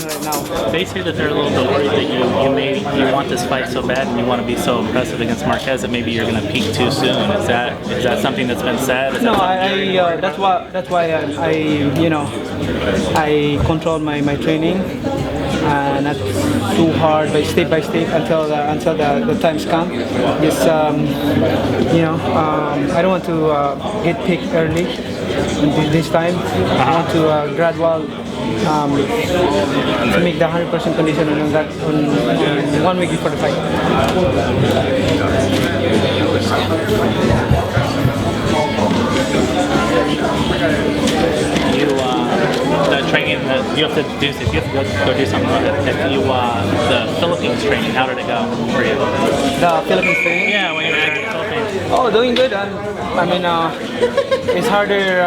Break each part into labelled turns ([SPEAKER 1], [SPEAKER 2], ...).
[SPEAKER 1] right now.
[SPEAKER 2] They say that they're a little bit worried that you want this fight so bad and you want to be so impressive against Marquez that maybe you're going to peak too soon. Is that something that's been said?
[SPEAKER 1] No, that's why I control my training. Not too hard, but step by step until the times come. Just I don't want to get picked early this time. I want to gradual to make the 100% condition on 1 week before the fight.
[SPEAKER 2] The training that you have to do, if you have to go do something with it, the Philippines training, how did it go for you?
[SPEAKER 1] The Philippines training?
[SPEAKER 2] Yeah, when you were in the Philippines.
[SPEAKER 1] Oh, doing good. It's harder.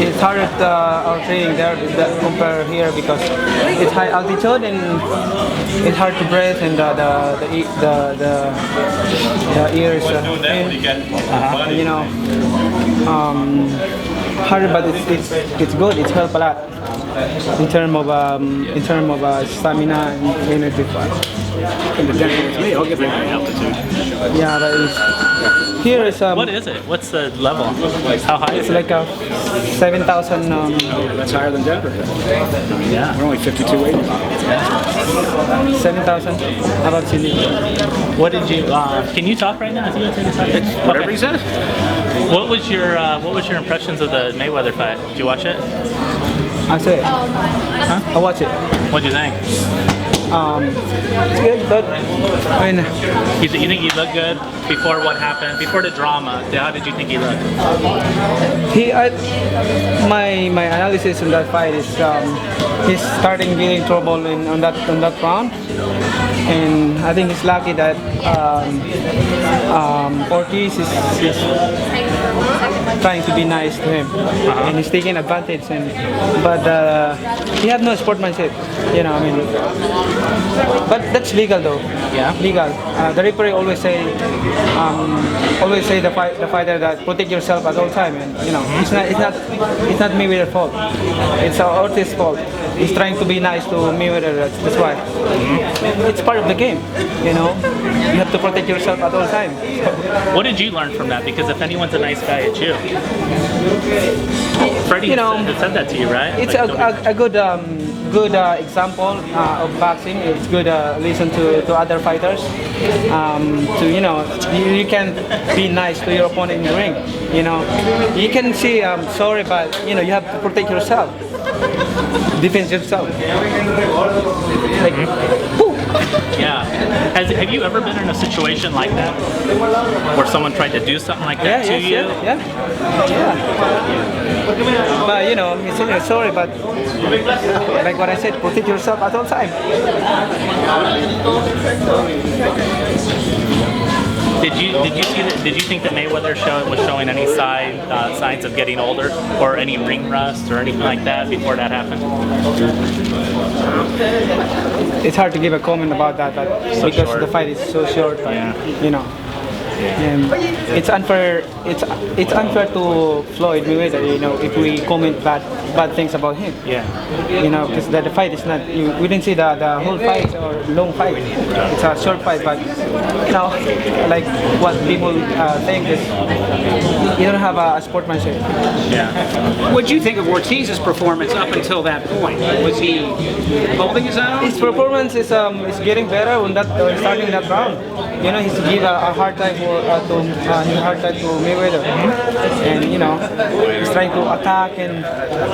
[SPEAKER 1] It's harder our training there compared here because it's high altitude and it's hard to breathe and the ears harder, but it's good. It helps a lot in terms of stamina and energy.
[SPEAKER 3] And the dental with me, I'll give you an altitude.
[SPEAKER 1] Yeah, but here is
[SPEAKER 2] what is it? What's the level? How high?
[SPEAKER 1] It's like a 7,000.
[SPEAKER 3] That's higher than Denver.
[SPEAKER 2] Yeah,
[SPEAKER 3] we're only 5280.
[SPEAKER 1] 7,000. How about Cindy?
[SPEAKER 2] What did you? Can you talk right now? Is you take a second?
[SPEAKER 3] Whatever he says.
[SPEAKER 2] What was your impressions of the Mayweather fight? Did you watch it?
[SPEAKER 1] I saw it.
[SPEAKER 2] Huh?
[SPEAKER 1] I watched it.
[SPEAKER 2] What did you think?
[SPEAKER 1] It's good, but
[SPEAKER 2] you think he looked good before what happened, before the drama? How did you think he looked?
[SPEAKER 1] My analysis on that fight is he's starting getting trouble on that round, and I think he's lucky that Ortiz is trying to be nice to him, and he's taking advantage. But he had no sportsmanship, But that's legal though.
[SPEAKER 2] Yeah.
[SPEAKER 1] Legal. The referee always say the fighter that protect yourself at all time, and it's not Mayweather's fault. It's Ortiz's fault. He's trying to be nice to Mayweather. That's why. It's part of the game. You have to protect yourself at all time.
[SPEAKER 2] What did you learn from that? Because if anyone's a nice guy, it's you. Freddie said that to you, right?
[SPEAKER 1] It's a good example of boxing. It's good listen to other fighters. You can be nice to your opponent in the ring. You can say sorry, but you have to protect yourself, defend yourself. Like,
[SPEAKER 2] yeah. Have you ever been in a situation like that, where someone tried to do something like that to you?
[SPEAKER 1] Yeah. But it's sorry, but like what I said, protect yourself at all time.
[SPEAKER 2] Did you think that Mayweather was showing any signs of getting older, or any ring rust or anything like that before that happened?
[SPEAKER 1] It's hard to give a comment about that, because short. The fight is so short.
[SPEAKER 2] Yeah.
[SPEAKER 1] And it's unfair. It's unfair to Floyd Mayweather. If we comment bad things about him.
[SPEAKER 2] Yeah.
[SPEAKER 1] Because the fight is not. We didn't see the whole fight or long fight. It's a short fight, but like what people think is you don't have a sportsmanship.
[SPEAKER 2] Yeah.
[SPEAKER 3] What did you think of Ortiz's performance up until that point? Was he holding his own?
[SPEAKER 1] His performance is getting better when starting that round. He's give a hard time to Mayweather, and he's trying to attack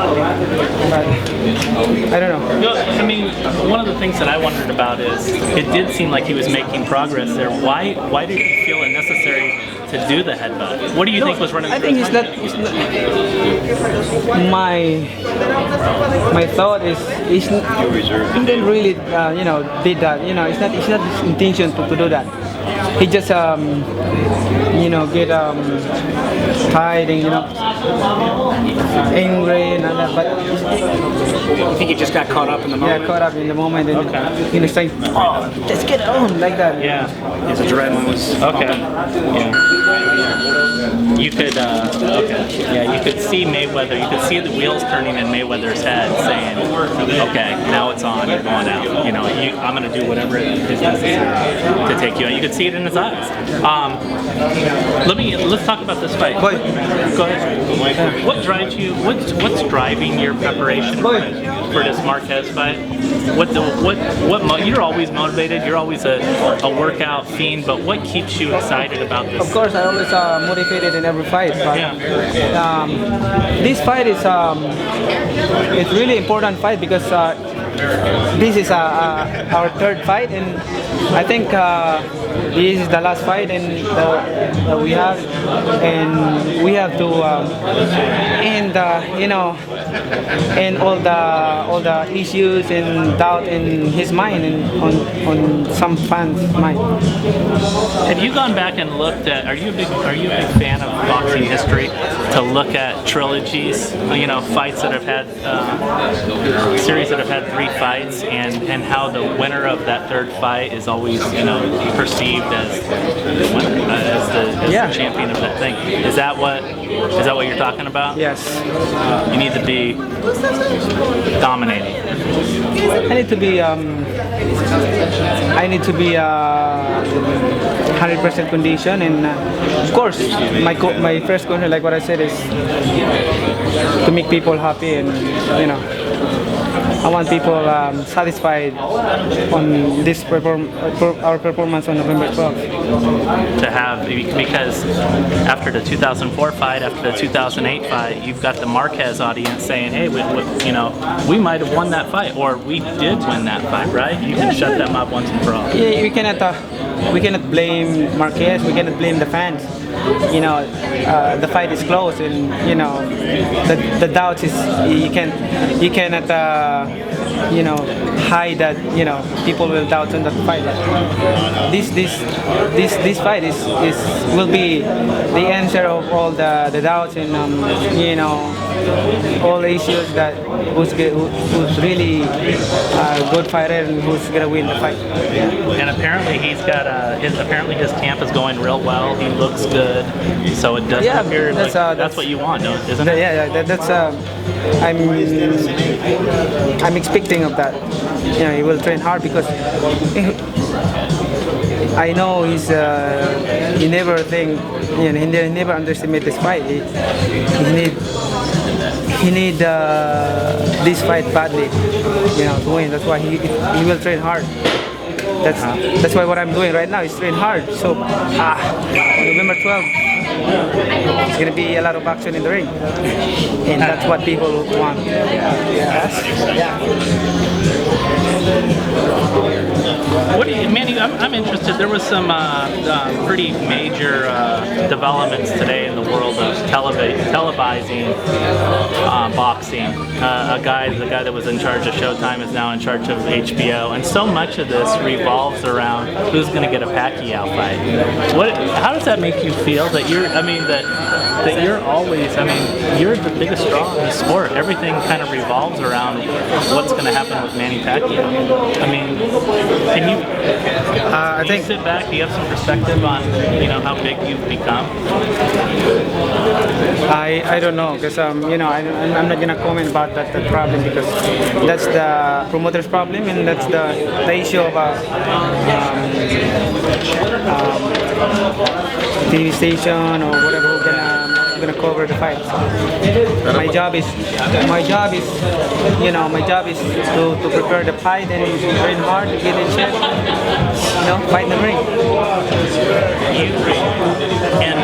[SPEAKER 1] but I don't know.
[SPEAKER 2] One of the things that I wondered about is it did seem like he was making progress there. Why did he feel it necessary to do the headbutt? What do you think was running through his mind?
[SPEAKER 1] My thought is he didn't really did that. It's not his intention to do that. He just get tired and angry and all that. But
[SPEAKER 3] you think he just got caught up in the moment?
[SPEAKER 1] Yeah, caught up in the moment and he's saying, let's get on like that.
[SPEAKER 2] Yeah.
[SPEAKER 3] His adrenaline was
[SPEAKER 2] okay. Yeah. you could, you could see Mayweather, you could see the wheels turning in Mayweather's head saying, okay, now it's on, you're going out. I'm going to do whatever is necessary to take you out. You could see it in his eyes. Let's talk about this fight. Go ahead. What drives you, what's driving your preparation for this Marquez fight? You're always motivated, you're always a workout fiend, but what keeps you excited about this?
[SPEAKER 1] Of course, I always motivated in every fight, but this fight is it's really important fight because this is our third fight, and I think this is the last fight that we have, and we have to end all the issues and doubt in his mind and on some fans' mind.
[SPEAKER 2] Have you gone back and looked at? Are you a big fan of boxing history? To look at trilogies, fights that have had series that have had 3 fights, and how the winner of that third fight is always perceived as the winner, as the champion of that thing. Is that what you're talking about?
[SPEAKER 1] Yes.
[SPEAKER 2] You need to be dominating.
[SPEAKER 1] I need to be 100% condition, and of course my first goal, like what I said, is to make people happy, and I want people satisfied on this our performance on November 12th.
[SPEAKER 2] To have, because after the 2004 fight, after the 2008 fight, you've got the Marquez audience saying, hey, we might have won that fight, or we did win that fight, right? You can shut them up once and for all.
[SPEAKER 1] Yeah, we cannot blame Marquez, we cannot blame the fans. The fight is close, and the doubts is you cannot hide that people will doubt on that fight. This fight will be the answer of all the doubts and all the issues that who's really a good fighter and who's gonna win the fight.
[SPEAKER 2] And apparently he's got his camp is going real well. He looks good, so it doesn't appear that's what you want, isn't it?
[SPEAKER 1] Yeah, that's I'm expecting of that. He will train hard because I know he never think, he never underestimate this fight. He need this fight badly, to win. That's why he will train hard. That's why what I'm doing right now is train hard. So November 12th, it's gonna be a lot of action in the ring, and that's what people want.
[SPEAKER 2] What do you, Manny? I'm interested. There was some pretty major developments today in the world of televising boxing. The guy that was in charge of Showtime is now in charge of HBO, and so much of this revolves around who's going to get a Pacquiao fight. How does that make you feel? That you're always, you're the biggest draw in the sport. Everything kind of revolves around what's going to happen with Manny Pacquiao. Can you?
[SPEAKER 1] I think
[SPEAKER 2] sit back. Do you have some perspective on how big you've become?
[SPEAKER 1] I don't know, because I'm not gonna comment about that problem, because that's the promoter's problem, and that's the issue about TV station or whatever who's gonna cover the fight. My job is to prepare the fight and train hard to get in shape. Fight in the ring.
[SPEAKER 2] And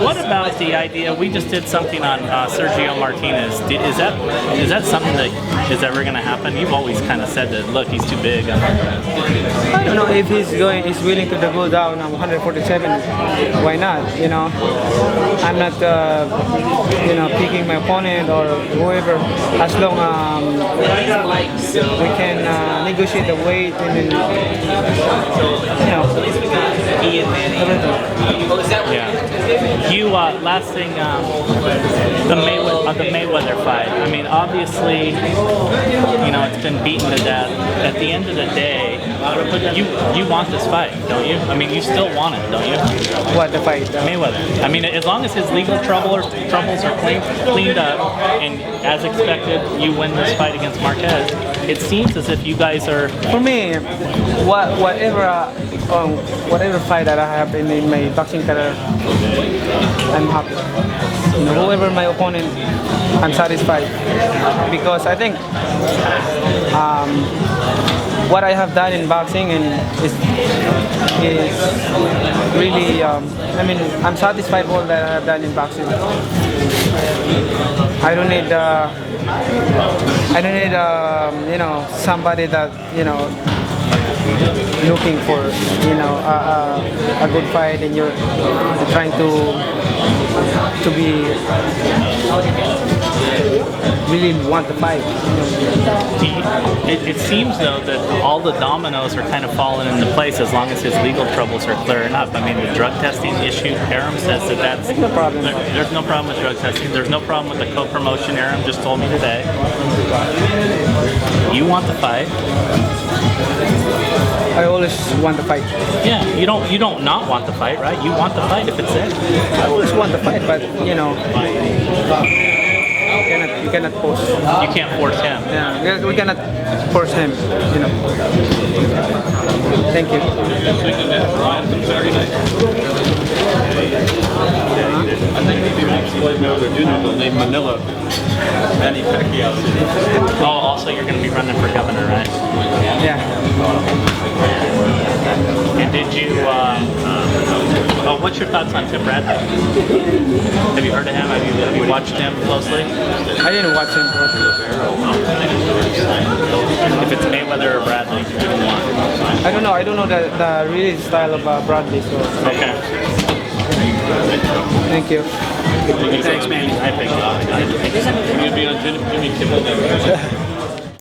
[SPEAKER 2] what about the idea? We just did something on Sergio Martinez. Is that something that is ever going to happen? You've always kind of said that. Look, he's too big.
[SPEAKER 1] I don't know if he's willing to go down 147. Why not? I'm not picking my opponent or whoever, as long we can negotiate the weight and
[SPEAKER 2] Yeah. You last thing, the Mayweather fight. Obviously, it's been beaten to death. At the end of the day, You want this fight, don't you? I mean, you still want it, don't you?
[SPEAKER 1] What the fight?
[SPEAKER 2] Mayweather. I mean, as long as his legal troubles are cleaned up, and as expected, you win this fight against Marquez, it seems as if you guys are.
[SPEAKER 1] For me, whatever fight that I have in my boxing career, I'm happy. You know, whoever my opponent, I'm satisfied because I think what I have done in boxing is really. I mean, I'm satisfied with all that I have done in boxing. I don't need. You know, somebody that looking for a good fight, and you're trying to be really want to fight.
[SPEAKER 2] It seems though that all the dominoes are kind of falling into place as long as his legal troubles are clearing up. I mean, the drug testing issue, Aram says that's
[SPEAKER 1] no problem.
[SPEAKER 2] There's no problem with drug testing. There's no problem with the co-promotion. Aram just told me today. You want the fight.
[SPEAKER 1] I always want to fight.
[SPEAKER 2] Yeah, you don't not want the fight, right? You want the fight if it's there.
[SPEAKER 1] I always want to fight, but you cannot force.
[SPEAKER 2] You can't force him.
[SPEAKER 1] Yeah, we cannot force him. Thank you.
[SPEAKER 4] I think maybe Floyd Mayweather Jr. will name Manila Manny Pacquiao City.
[SPEAKER 2] Oh, also you're going to be running for governor, right?
[SPEAKER 1] Yeah.
[SPEAKER 2] And did you? What's your thoughts on Tim Bradley? Have you heard of him? Have you watched him closely?
[SPEAKER 1] I didn't watch him closely.
[SPEAKER 2] If it's Mayweather or Bradley, you don't want.
[SPEAKER 1] I don't know. I don't know the real style of Bradley. So.
[SPEAKER 2] Okay.
[SPEAKER 1] Thank you.
[SPEAKER 2] Thanks, man. I think.
[SPEAKER 4] You're going to be on Jimmy Kimmel.